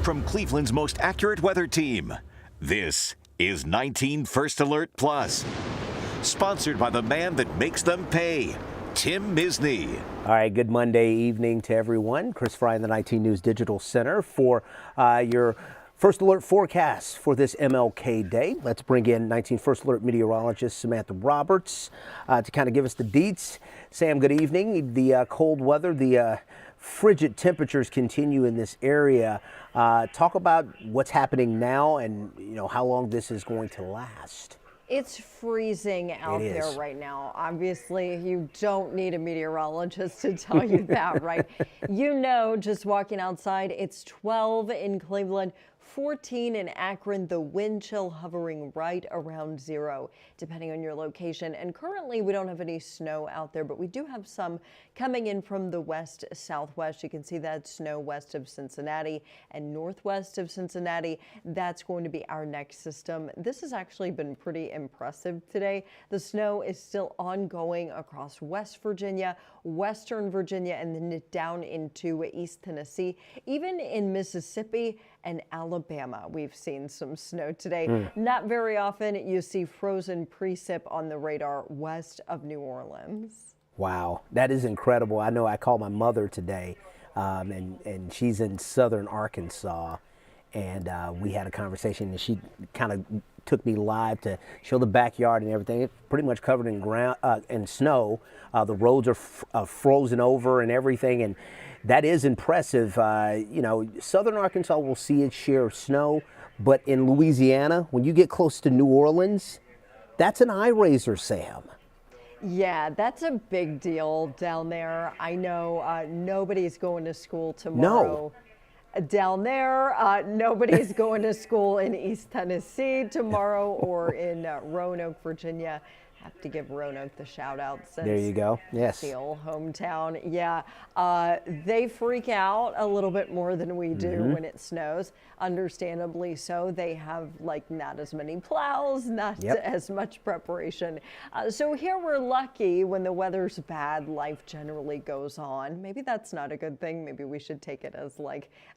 from Cleveland's most accurate weather team. This is 19 First Alert Plus, sponsored by the man that makes them pay, Tim Misney. All right, good Monday evening to everyone. Chris Fry in the 19 News Digital Center for your First Alert forecast for this MLK Day. Let's bring in 19 First Alert meteorologist Samantha Roberts to kind of give us the deets. Sam, good evening. The cold weather, the frigid temperatures continue in this area. Talk about what's happening now and how long this is going to last. It's freezing out there right now. Obviously, you don't need a meteorologist to tell you that, right? Just walking outside, it's 12 in Cleveland, 14 in Akron, the wind chill hovering right around 0, depending on your location. And currently, we don't have any snow out there, but we do have some coming in from the west southwest. You can see that snow west of Cincinnati and northwest of Cincinnati. That's going to be our next system. This has actually been pretty impressive today. The snow is still ongoing across West Virginia, Western Virginia, and then down into East Tennessee. Even in Mississippi and Alabama, we've seen some snow today. Not very often you see frozen precip on the radar west of New Orleans. Wow, that is incredible. I know I called my mother today, and she's in southern Arkansas, and we had a conversation, and she kind of took me live to show the backyard and everything. It's pretty much covered in snow. The roads are frozen over and everything, and that is impressive. Southern Arkansas will see its share of snow, but in Louisiana, when you get close to New Orleans, that's an eye raiser, Sam. Yeah, that's a big deal down there. I know nobody's going to school tomorrow. No. Down there, nobody's going to school in East Tennessee tomorrow or in Roanoke, Virginia. Have to give Roanoke the shout out since there you go. Yes, the old hometown. Yeah, they freak out a little bit more than we do when it snows. Understandably so. They have not as many plows, not as much preparation. So here we're lucky when the weather's bad, life generally goes on. Maybe that's not a good thing. Maybe we should take it as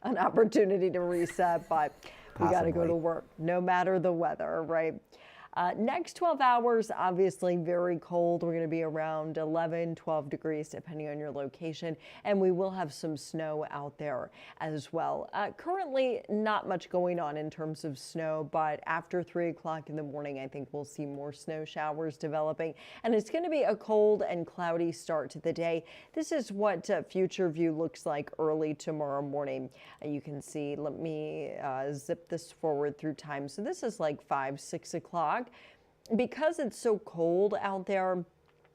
an opportunity to reset, but we got to go to work no matter the weather, right? Next 12 hours, obviously very cold. We're going to be around 11, 12 degrees, depending on your location. And we will have some snow out there as well. Currently, not much going on in terms of snow, but after 3 o'clock in the morning, I think we'll see more snow showers developing. And it's going to be a cold and cloudy start to the day. This is what future view looks like early tomorrow morning. You can see, let me zip this forward through time. So this is 5, 6 o'clock. Because it's so cold out there,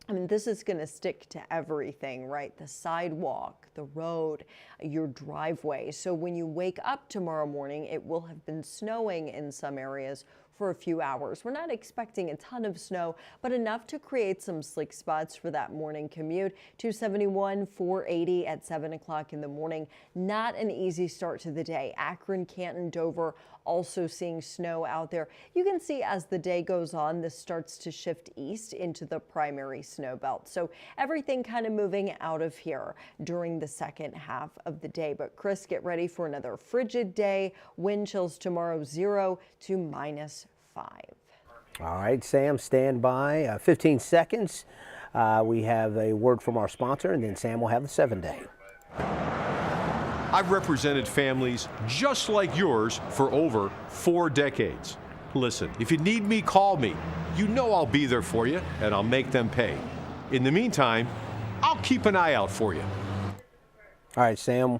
this is going to stick to everything, right? The sidewalk, the road, your driveway. So when you wake up tomorrow morning, it will have been snowing in some areas for a few hours. We're not expecting a ton of snow, but enough to create some slick spots for that morning commute. 271, 480 at 7 o'clock in the morning. Not an easy start to the day. Akron, Canton, Dover, also seeing snow out there. You can see as the day goes on, this starts to shift east into the primary snow belt. So everything kind of moving out of here during the second half of the day. But Chris, get ready for another frigid day. Wind chills tomorrow 0 to -5. All right, Sam, stand by. 15 seconds. We have a word from our sponsor, and then Sam will have the 7-day. I've represented families just like yours for over 4 decades. Listen, if you need me, call me. I'll be there for you, and I'll make them pay. In the meantime, I'll keep an eye out for you. All right, Sam,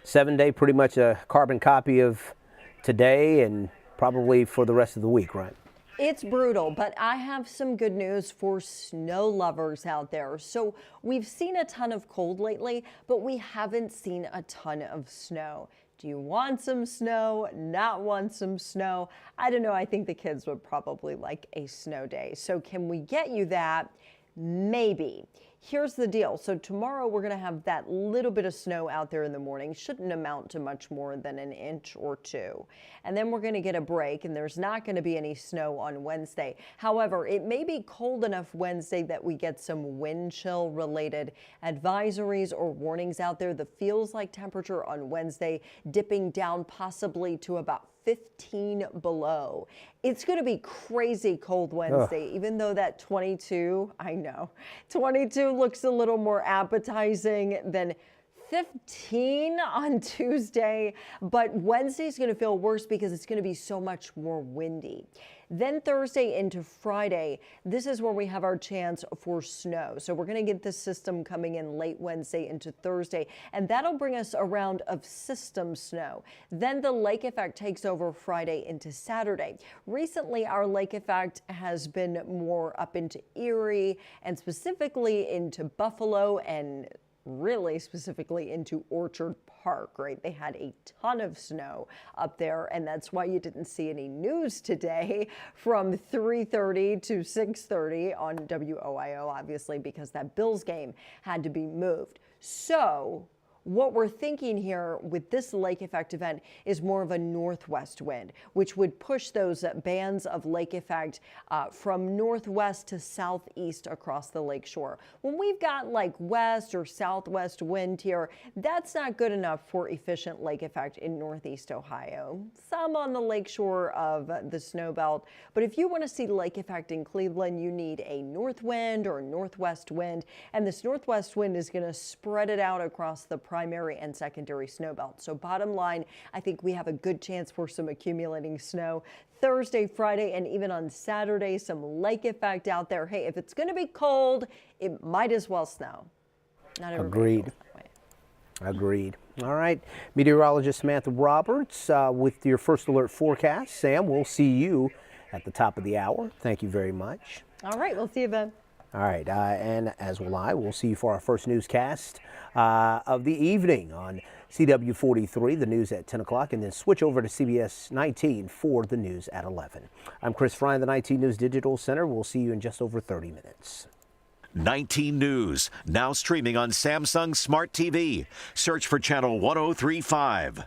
7-day, pretty much a carbon copy of today and probably for the rest of the week, right? It's brutal, but I have some good news for snow lovers out there. So we've seen a ton of cold lately, but we haven't seen a ton of snow. Do you want some snow? Not want some snow? I don't know. I think the kids would probably like a snow day. So can we get you that? Maybe. Here's the deal. So tomorrow we're going to have that little bit of snow out there in the morning. Shouldn't amount to much more than an inch or two. And then we're going to get a break, and there's not going to be any snow on Wednesday. However, it may be cold enough Wednesday that we get some wind chill related advisories or warnings out there. The feels like temperature on Wednesday dipping down possibly to about 15 below. It's going to be crazy cold Wednesday, even though that 22, I know, 22 looks a little more appetizing than 15 on Tuesday, but Wednesday's going to feel worse because it's going to be so much more windy. Then Thursday into Friday, this is where we have our chance for snow. So we're going to get this system coming in late Wednesday into Thursday, and that'll bring us a round of system snow. Then the lake effect takes over Friday into Saturday. Recently, our lake effect has been more up into Erie and specifically into Buffalo and really specifically into Orchard Park, right? They had a ton of snow up there, and that's why you didn't see any news today from 3:30 to 6:30 on WOIO, obviously, because that Bills game had to be moved. So what we're thinking here with this lake effect event is more of a northwest wind, which would push those bands of lake effect from northwest to southeast across the lake shore. When we've got like west or southwest wind here, that's not good enough for efficient lake effect in northeast Ohio. Some on the lake shore of the snow belt, but if you want to see lake effect in Cleveland, you need a north wind or northwest wind, and this northwest wind is going to spread it out across the primary and secondary snow belt. So bottom line, I think we have a good chance for some accumulating snow Thursday, Friday, and even on Saturday, some lake effect out there. Hey, if it's going to be cold, it might as well snow. Not everybody feels that way. Agreed. All right. Meteorologist Samantha Roberts with your first alert forecast. Sam, we'll see you at the top of the hour. Thank you very much. All right. We'll see you, Ben. All right, and as will I, we'll see you for our first newscast of the evening on CW43, the news at 10 o'clock, and then switch over to CBS 19 for the news at 11. I'm Chris Fry in the 19 News Digital Center. We'll see you in just over 30 minutes. 19 News, now streaming on Samsung Smart TV. Search for channel 1035.